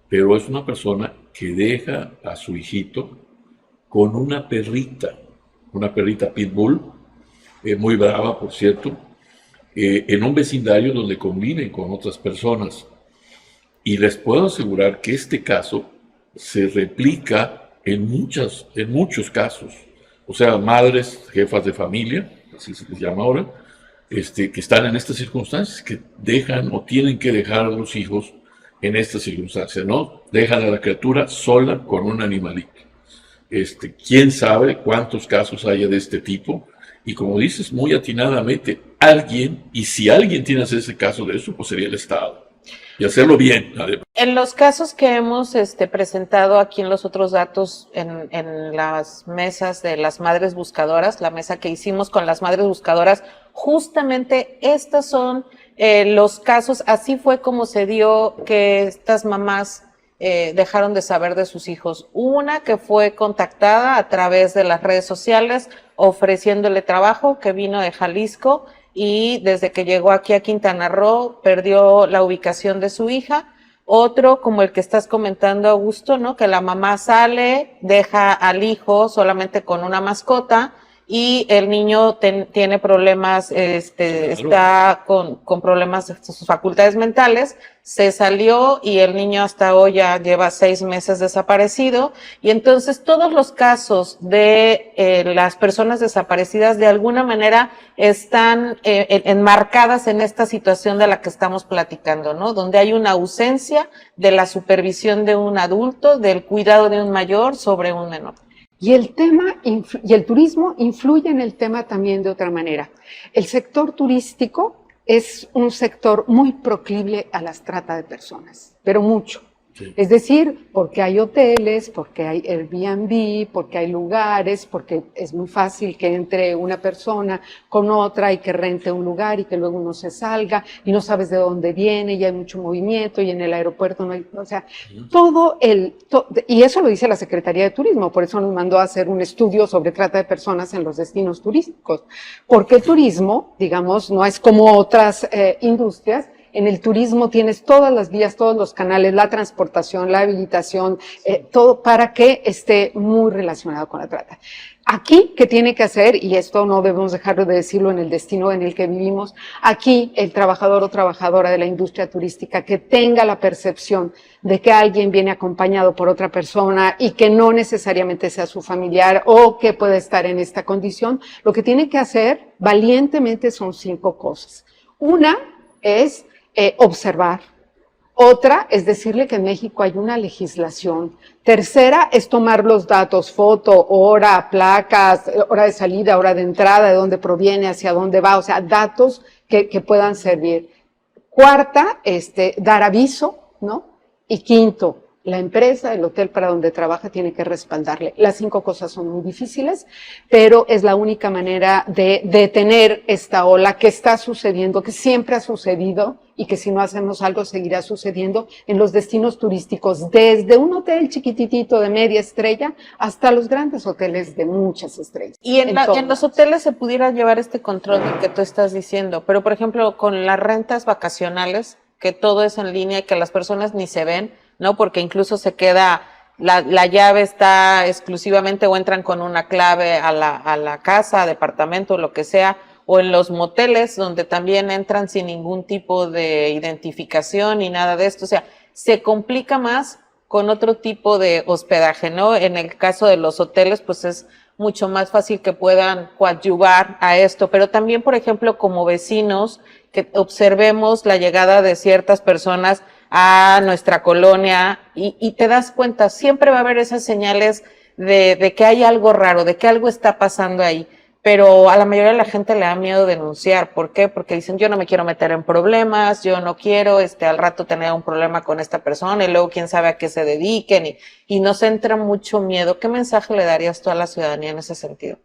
pero es una persona que deja a su hijito con una perrita pitbull, muy brava, por cierto, en un vecindario donde conviven con otras personas. Y les puedo asegurar que este caso se replica en muchos casos. O sea, madres, jefas de familia, así se les llama ahora, que están en estas circunstancias, que dejan o tienen que dejar a los hijos en estas circunstancias, ¿no? Dejan a la criatura sola con un animalito. Quién sabe cuántos casos haya de este tipo, y como dices muy atinadamente, alguien, y si alguien tiene que hacer ese caso de eso, pues sería el Estado, y hacerlo bien, además. En los casos que hemos presentado aquí en los otros datos, en las mesas de las madres buscadoras, la mesa que hicimos con las madres buscadoras, justamente estos son los casos. Así fue como se dio que estas mamás dejaron de saber de sus hijos. Una que fue contactada a través de las redes sociales ofreciéndole trabajo, que vino de Jalisco, y desde que llegó aquí a Quintana Roo perdió la ubicación de su hija. Otro, como el que estás comentando, Augusto, ¿no? Que la mamá sale, deja al hijo solamente con una mascota, y el niño tiene problemas, está con problemas de sus facultades mentales, se salió y el niño hasta hoy ya lleva 6 meses desaparecido. Y entonces todos los casos de las personas desaparecidas de alguna manera están enmarcadas en esta situación de la que estamos platicando, ¿no? Donde hay una ausencia de la supervisión de un adulto, del cuidado de un mayor sobre un menor. Y el turismo influye en el tema también de otra manera. El sector turístico es un sector muy proclive a las trata de personas, pero mucho. Sí. Es decir, porque hay hoteles, porque hay Airbnb, porque hay lugares, porque es muy fácil que entre una persona con otra y que rente un lugar y que luego uno se salga y no sabes de dónde viene y hay mucho movimiento y en el aeropuerto no hay, o sea, y eso lo dice la Secretaría de Turismo, por eso nos mandó a hacer un estudio sobre trata de personas en los destinos turísticos, porque el turismo, digamos, no es como otras industrias. En el turismo tienes todas las vías, todos los canales, la transportación, la habilitación, todo para que esté muy relacionado con la trata. Aquí, ¿qué tiene que hacer? Y esto no debemos dejar de decirlo en el destino en el que vivimos. Aquí, el trabajador o trabajadora de la industria turística que tenga la percepción de que alguien viene acompañado por otra persona y que no necesariamente sea su familiar o que puede estar en esta condición, lo que tiene que hacer valientemente son 5 cosas. Una es observar. Otra es decirle que en México hay una legislación. Tercera es tomar los datos, foto, hora, placas, hora de salida, hora de entrada, de dónde proviene, hacia dónde va, o sea, datos que puedan servir. Cuarta, dar aviso, ¿no? Y quinto, la empresa, el hotel para donde trabaja tiene que respaldarle. Las 5 cosas son muy difíciles, pero es la única manera de detener esta ola que está sucediendo, que siempre ha sucedido y que si no hacemos algo seguirá sucediendo en los destinos turísticos, desde un hotel chiquititito de media estrella hasta los grandes hoteles de muchas estrellas. Y en los hoteles se pudiera llevar este control que tú estás diciendo, pero por ejemplo con las rentas vacacionales, que todo es en línea y que las personas ni se ven, ¿no? Porque incluso se queda, la llave está exclusivamente o entran con una clave a la casa, departamento, lo que sea, o en los moteles donde también entran sin ningún tipo de identificación ni nada de esto. O sea, se complica más con otro tipo de hospedaje, ¿no? En el caso de los hoteles, pues es mucho más fácil que puedan coadyuvar a esto, pero también, por ejemplo, como vecinos, que observemos la llegada de ciertas personas a nuestra colonia y te das cuenta, siempre va a haber esas señales de que hay algo raro, de que algo está pasando ahí. Pero a la mayoría de la gente le da miedo denunciar. ¿Por qué? Porque dicen, yo no me quiero meter en problemas, yo no quiero al rato tener un problema con esta persona y luego quién sabe a qué se dediquen y nos entra mucho miedo. ¿Qué mensaje le darías tú a la ciudadanía en ese sentido?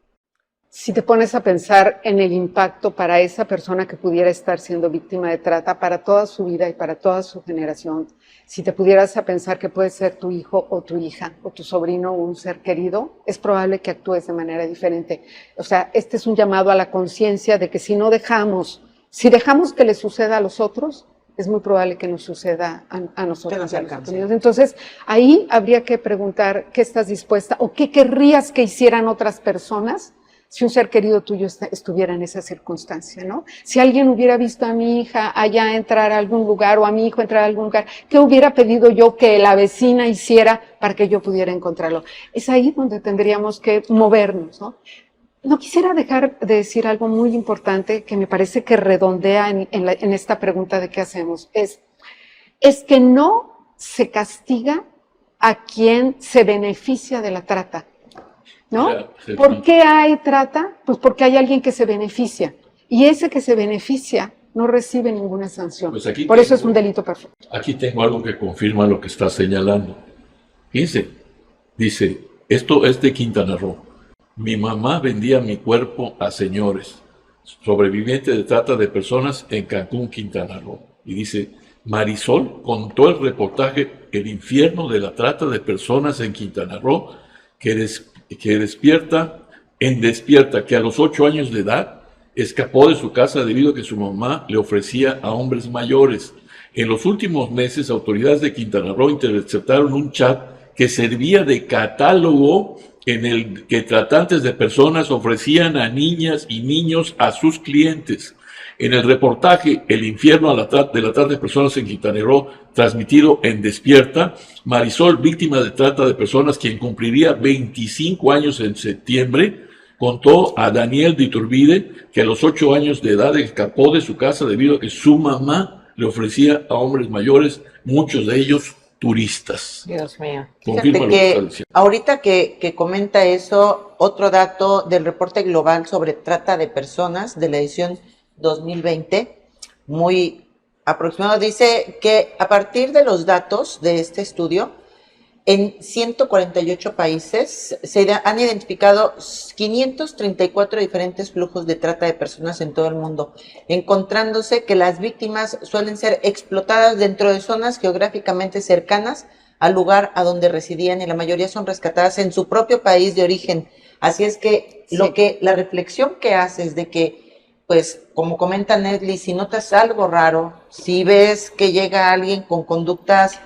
Si te pones a pensar en el impacto para esa persona que pudiera estar siendo víctima de trata para toda su vida y para toda su generación, si te pudieras a pensar que puede ser tu hijo o tu hija o tu sobrino o un ser querido, es probable que actúes de manera diferente. O sea, este es un llamado a la conciencia de que si dejamos que le suceda a los otros, es muy probable que nos suceda a nosotros. Entonces, ahí habría que preguntar qué estás dispuesta o qué querrías que hicieran otras personas si un ser querido tuyo estuviera en esa circunstancia, ¿no? Si alguien hubiera visto a mi hija allá entrar a algún lugar o a mi hijo entrar a algún lugar, ¿qué hubiera pedido yo que la vecina hiciera para que yo pudiera encontrarlo? Es ahí donde tendríamos que movernos, ¿no? No quisiera dejar de decir algo muy importante que me parece que redondea en esta pregunta de qué hacemos. Es que no se castiga a quien se beneficia de la trata, ¿no? ¿Por qué hay trata? Pues porque hay alguien que se beneficia. Y ese que se beneficia no recibe ninguna sanción. Pues Por eso es un delito perfecto. Aquí tengo algo que confirma lo que está señalando. Fíjense, dice, esto es de Quintana Roo. Mi mamá vendía mi cuerpo a señores, sobreviviente de trata de personas en Cancún, Quintana Roo. Y dice, Marisol contó el reportaje El infierno de la trata de personas en Quintana Roo, que despierta, que a los 8 años de edad escapó de su casa debido a que su mamá le ofrecía a hombres mayores. En los últimos meses, autoridades de Quintana Roo interceptaron un chat que servía de catálogo en el que tratantes de personas ofrecían a niñas y niños a sus clientes. En el reportaje El infierno de la trata de personas en Quintana Roo, transmitido en Despierta, Marisol, víctima de trata de personas, quien cumpliría 25 años en septiembre, contó a Daniel de Iturbide que a los 8 años de edad escapó de su casa debido a que su mamá le ofrecía a hombres mayores, muchos de ellos turistas. Dios mío. Fíjate que ahorita que comenta eso, otro dato del reporte global sobre trata de personas de la edición 2020, muy aproximado, dice que a partir de los datos de este estudio, en 148 países se han identificado 534 diferentes flujos de trata de personas en todo el mundo, encontrándose que las víctimas suelen ser explotadas dentro de zonas geográficamente cercanas al lugar a donde residían y la mayoría son rescatadas en su propio país de origen. Así es que la reflexión que haces de que, pues, como comenta Nedley, si notas algo raro, si ves que llega alguien con conductas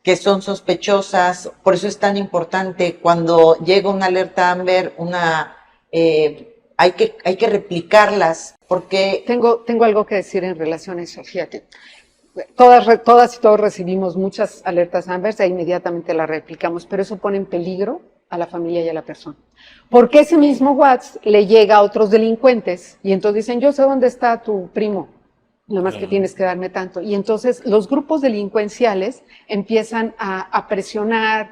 que son sospechosas, por eso es tan importante cuando llega una alerta Amber, hay que replicarlas, porque... Tengo algo que decir en relación a eso, fíjate. Todas y todos recibimos muchas alertas Amber e inmediatamente las replicamos, pero eso pone en peligro a la familia y a la persona. Porque ese mismo WhatsApp le llega a otros delincuentes y entonces dicen, yo sé dónde está tu primo, nada más que tienes que darme tanto. Y entonces los grupos delincuenciales empiezan a presionar,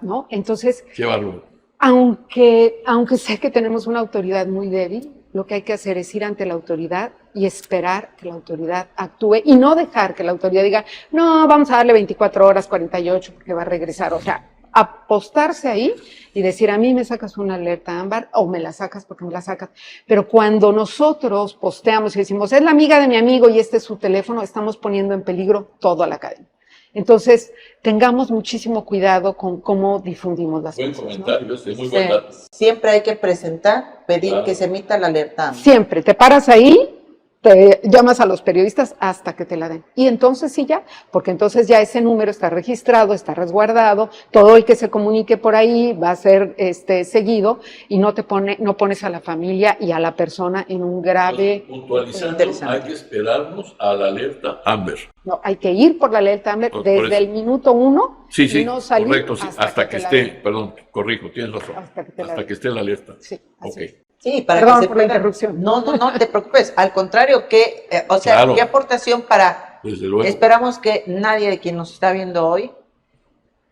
¿no? Entonces, qué bárbaro. Aunque sé que tenemos una autoridad muy débil, lo que hay que hacer es ir ante la autoridad y esperar que la autoridad actúe y no dejar que la autoridad diga, no, vamos a darle 24 horas, 48, porque va a regresar. O sea, apostarse ahí y decir, a mí me sacas una alerta Ámbar o me la sacas porque me la sacas. Pero cuando nosotros posteamos y decimos, es la amiga de mi amigo y este es su teléfono, estamos poniendo en peligro toda la cadena. Entonces, tengamos muchísimo cuidado con cómo difundimos las cosas. Buen comentario, ¿no? Muy buen dato. Siempre hay que presentar, pedir que se emita la alerta Amber. Siempre, te paras ahí, te llamas a los periodistas hasta que te la den. Y entonces sí ya, porque entonces ya ese número está registrado, está resguardado, todo el que se comunique por ahí va a ser seguido y no pones a la familia y a la persona en un grave... Puntualizando, hay que esperarnos a la alerta Amber. No, hay que ir por la alerta Amber desde el minuto 1 y no salir correcto, sí, hasta que esté, perdón, corrijo, tienes razón, hasta que esté la alerta. Sí, Sí, para Perdón que se por la interrupción. No te preocupes. Al contrario, Claro. qué aportación para... Desde luego. Esperamos que nadie de quien nos está viendo hoy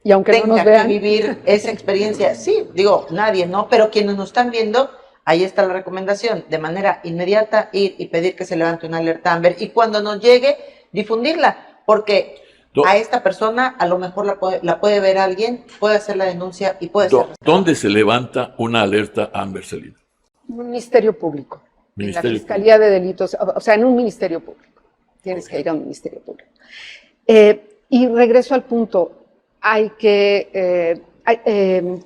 Y aunque no tenga nos vean, que vivir esa experiencia. Sí, digo, nadie, ¿no? Pero quienes nos están viendo, ahí está la recomendación, de manera inmediata ir y pedir que se levante una alerta Amber y cuando nos llegue, difundirla, porque a esta persona a lo mejor la puede ver alguien, puede hacer la denuncia y puede ser. ¿Dónde se levanta una alerta Amber, Celina? Ministerio Público. Ministerio En la Fiscalía de Delitos, o sea, en un Ministerio Público. Tienes que ir a un Ministerio Público. Y regreso al punto,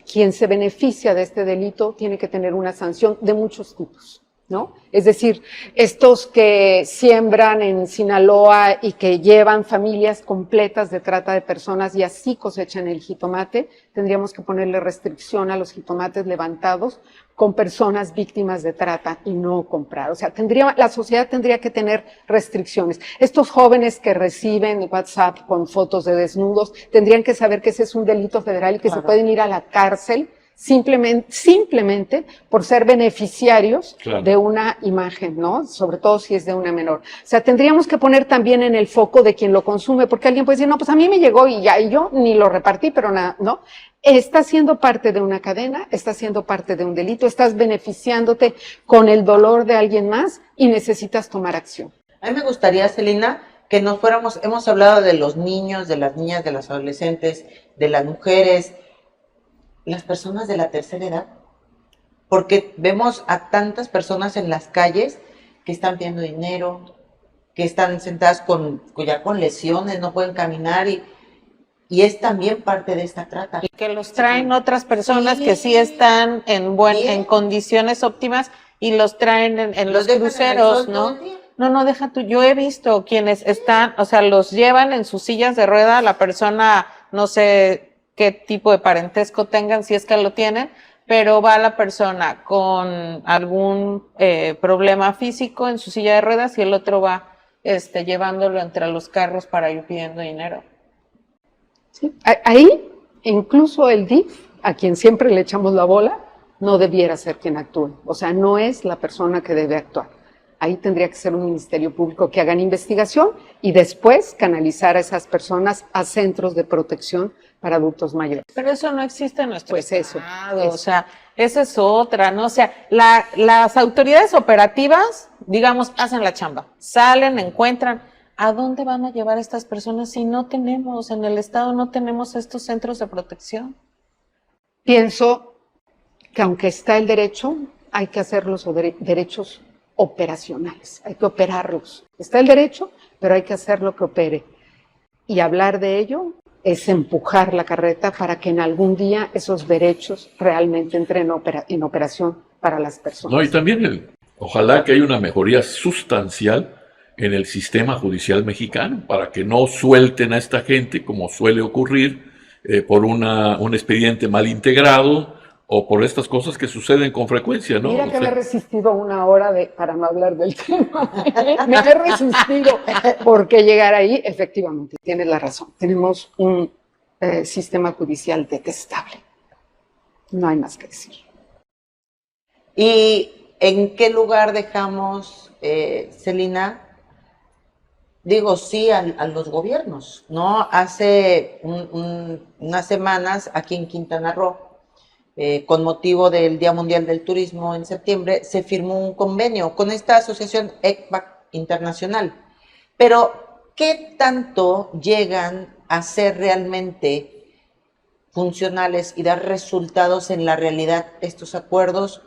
quien se beneficia de este delito tiene que tener una sanción de muchos tipos, ¿no? Es decir, estos que siembran en Sinaloa y que llevan familias completas de trata de personas y así cosechan el jitomate, tendríamos que ponerle restricción a los jitomates levantados con personas víctimas de trata y no comprar. O sea, la sociedad tendría que tener restricciones. Estos jóvenes que reciben WhatsApp con fotos de desnudos tendrían que saber que ese es un delito federal y que se pueden ir a la cárcel simplemente por ser beneficiarios de una imagen, ¿no? Sobre todo si es de una menor. O sea, tendríamos que poner también en el foco de quien lo consume, porque alguien puede decir, no, pues a mí me llegó y ya, y yo ni lo repartí, pero nada, ¿no? Está siendo parte de una cadena, está siendo parte de un delito, estás beneficiándote con el dolor de alguien más y necesitas tomar acción. A mí me gustaría, Celina, que nos fuéramos, hemos hablado de los niños, de las niñas, de las adolescentes, de las mujeres, las personas de la tercera edad, porque vemos a tantas personas en las calles que están pidiendo dinero, que están sentadas ya con lesiones, no pueden caminar y es también parte de esta trata. Y que los traen otras personas que sí están en condiciones óptimas y los traen en los cruceros, ¿no? No, deja tú. Yo he visto quienes están, o sea, los llevan en sus sillas de rueda, la persona, no sé qué tipo de parentesco tengan, si es que lo tienen, pero va la persona con algún problema físico en su silla de ruedas y el otro va llevándolo entre los carros para ir pidiendo dinero. Sí. Ahí, incluso el DIF, a quien siempre le echamos la bola, no debiera ser quien actúe. O sea, no es la persona que debe actuar. Ahí tendría que ser un ministerio público que hagan investigación y después canalizar a esas personas a centros de protección para adultos mayores. Pero eso no existe en nuestro estado. O sea, esa es otra, ¿no? O sea, las autoridades operativas, digamos, hacen la chamba, salen, encuentran. ¿A dónde van a llevar a estas personas si no tenemos, en el Estado no tenemos estos centros de protección? Pienso que aunque está el derecho, hay que hacer los derechos operacionales, hay que operarlos. Está el derecho, pero hay que hacerlo que opere. Y hablar de ello es empujar la carreta para que en algún día esos derechos realmente entren en operación para las personas. No, y también ojalá que haya una mejoría sustancial en el sistema judicial mexicano para que no suelten a esta gente como suele ocurrir por un expediente mal integrado o por estas cosas que suceden con frecuencia, ¿no? Mira que me he resistido una hora para no hablar del tema. Me he resistido porque llegar ahí, efectivamente, tienes la razón. Tenemos un sistema judicial detestable. No hay más que decir. ¿Y en qué lugar dejamos, Celina? Digo, sí a los gobiernos, ¿no? Hace unas semanas aquí en Quintana Roo, con motivo del Día Mundial del Turismo en septiembre, se firmó un convenio con esta asociación ECPAC Internacional. Pero, ¿qué tanto llegan a ser realmente funcionales y dar resultados en la realidad estos acuerdos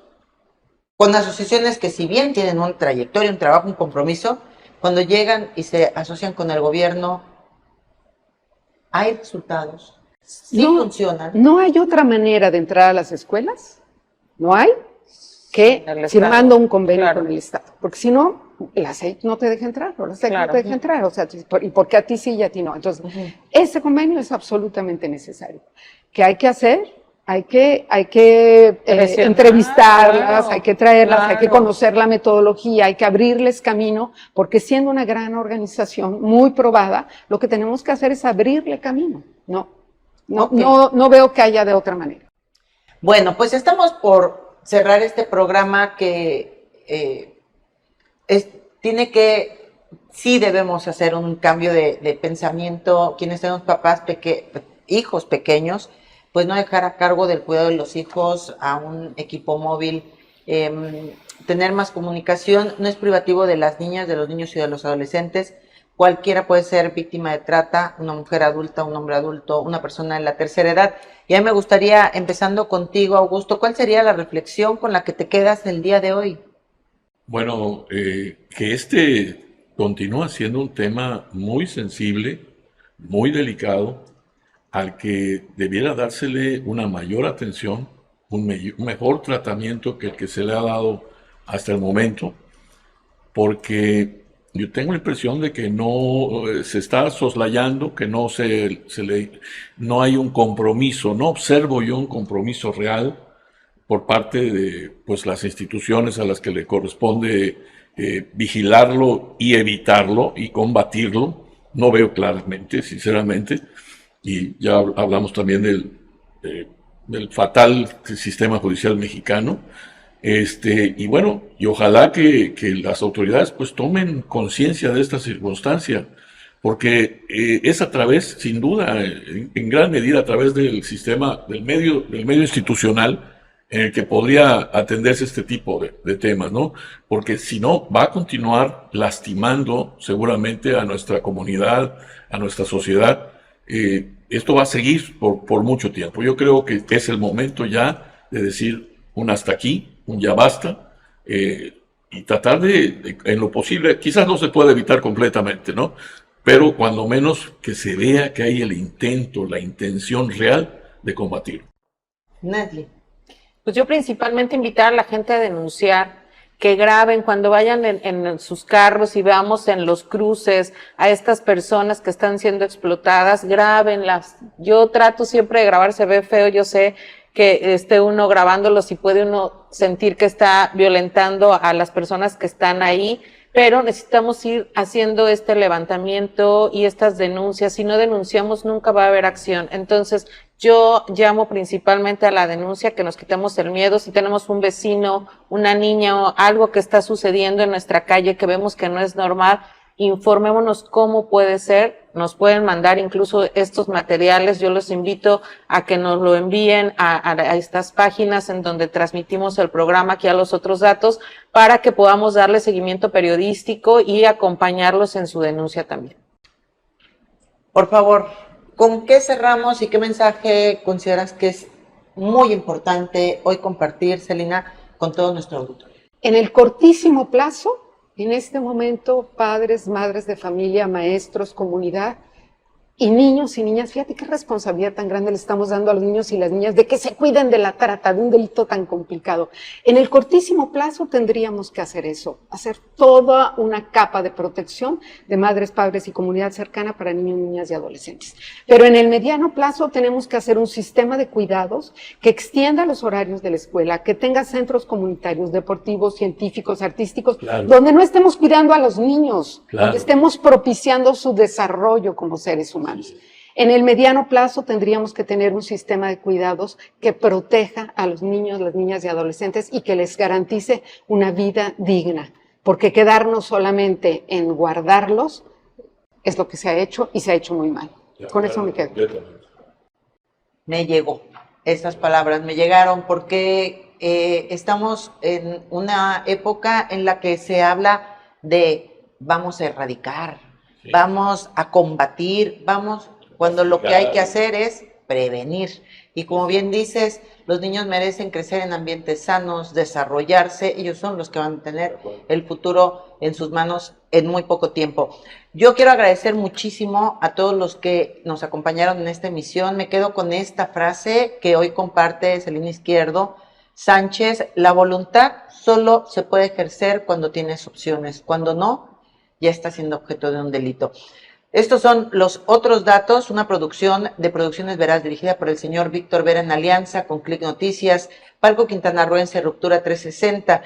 con asociaciones que si bien tienen una trayectoria, un trabajo, un compromiso, cuando llegan y se asocian con el gobierno, hay resultados? Sí funcionan. No hay otra manera de entrar a las escuelas, no hay, que firmando un convenio con el Estado. Porque si no, la SEIC no te deja entrar, o la SEIC no te deja entrar, o sea, ¿y por qué a ti sí y a ti no? Entonces, ese convenio es absolutamente necesario. ¿Qué hay que hacer? Hay que entrevistarlas, hay que traerlas, hay que conocer la metodología, hay que abrirles camino, porque siendo una gran organización muy probada, lo que tenemos que hacer es abrirle camino, No veo que haya de otra manera. Bueno, pues estamos por cerrar este programa que sí debemos hacer un cambio de pensamiento. Quienes tenemos papás hijos pequeños, pues no dejar a cargo del cuidado de los hijos a un equipo móvil, tener más comunicación, no es privativo de las niñas, de los niños y de los adolescentes. Cualquiera puede ser víctima de trata, una mujer adulta, un hombre adulto, una persona en la tercera edad. Y a mí me gustaría, empezando contigo, Augusto, ¿cuál sería la reflexión con la que te quedas el día de hoy? Bueno, que este continúa siendo un tema muy sensible, muy delicado, al que debiera dársele una mayor atención, un mejor tratamiento que el que se le ha dado hasta el momento, porque yo tengo la impresión de que no se está soslayando, que no hay un compromiso, no observo yo un compromiso real por parte de pues, las instituciones a las que le corresponde vigilarlo y evitarlo y combatirlo. No veo claramente, sinceramente, y ya hablamos también del fatal sistema judicial mexicano. Y bueno, y ojalá que las autoridades pues tomen conciencia de esta circunstancia, porque es a través, sin duda, en gran medida a través del sistema, del medio institucional, en el que podría atenderse este tipo de temas, ¿no? Porque si no, va a continuar lastimando seguramente a nuestra comunidad, a nuestra sociedad. Esto va a seguir por mucho tiempo. Yo creo que es el momento ya de decir un hasta aquí, un ya basta, y tratar en lo posible, quizás no se puede evitar completamente, ¿no? Pero cuando menos que se vea que hay el intento, la intención real de combatir. Nadie. Pues yo principalmente invitar a la gente a denunciar, que graben cuando vayan en sus carros y veamos en los cruces a estas personas que están siendo explotadas, grábenlas. Yo trato siempre de grabar, se ve feo, yo sé que esté uno grabándolos y puede uno sentir que está violentando a las personas que están ahí, pero necesitamos ir haciendo este levantamiento y estas denuncias. Si no denunciamos, nunca va a haber acción. Entonces, yo llamo principalmente a la denuncia, que nos quitemos el miedo. Si tenemos un vecino, una niña o algo que está sucediendo en nuestra calle que vemos que no es normal, informémonos cómo puede ser. Nos pueden mandar incluso estos materiales. Yo los invito a que nos lo envíen a estas páginas en donde transmitimos el programa, aquí a Los Otros Datos, para que podamos darle seguimiento periodístico y acompañarlos en su denuncia también. Por favor, ¿con qué cerramos y qué mensaje consideras que es muy importante hoy compartir, Celina, con todo nuestro auditorio? En el cortísimo plazo, en este momento, padres, madres de familia, maestros, comunidad y niños y niñas, fíjate qué responsabilidad tan grande le estamos dando a los niños y las niñas de que se cuiden de la trata, de un delito tan complicado. En el cortísimo plazo tendríamos que hacer eso, hacer toda una capa de protección de madres, padres y comunidad cercana para niños, niñas y adolescentes. Pero en el mediano plazo tenemos que hacer un sistema de cuidados que extienda los horarios de la escuela, que tenga centros comunitarios, deportivos, científicos, artísticos, claro, donde no estemos cuidando a los niños, claro, donde estemos propiciando su desarrollo como seres humanos. En el mediano plazo tendríamos que tener un sistema de cuidados que proteja a los niños, las niñas y adolescentes y que les garantice una vida digna, porque quedarnos solamente en guardarlos es lo que se ha hecho y se ha hecho muy mal. Con eso me quedo. Me llegó, estas palabras me llegaron porque estamos en una época en la que se habla de vamos a erradicar, vamos a combatir, cuando lo que hay que hacer es prevenir. Y como bien dices, los niños merecen crecer en ambientes sanos, desarrollarse, ellos son los que van a tener el futuro en sus manos en muy poco tiempo. Yo quiero agradecer muchísimo a todos los que nos acompañaron en esta emisión. Me quedo con esta frase que hoy comparte Celina Izquierdo Sánchez: la voluntad solo se puede ejercer cuando tienes opciones, cuando no, ya está siendo objeto de un delito. Estos son Los Otros Datos, una producción de Producciones Veraz dirigida por el señor Víctor Vera en alianza con Click Noticias, Palco Quintanarroense, Ruptura 360,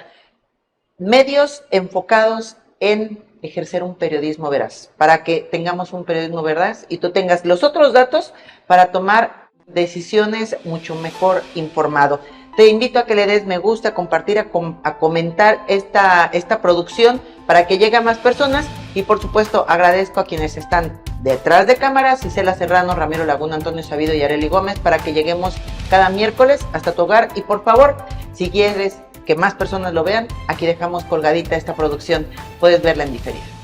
medios enfocados en ejercer un periodismo veraz, para que tengamos un periodismo veraz y tú tengas los otros datos para tomar decisiones mucho mejor informado. Te invito a que le des me gusta, a compartir, a comentar esta producción para que llegue a más personas Y por supuesto agradezco a quienes están detrás de cámaras, Isela Serrano, Ramiro Laguna, Antonio Sabido y Arely Gómez, para que lleguemos cada miércoles hasta tu hogar. Y por favor, si quieres que más personas lo vean, aquí dejamos colgadita esta producción, puedes verla en diferido.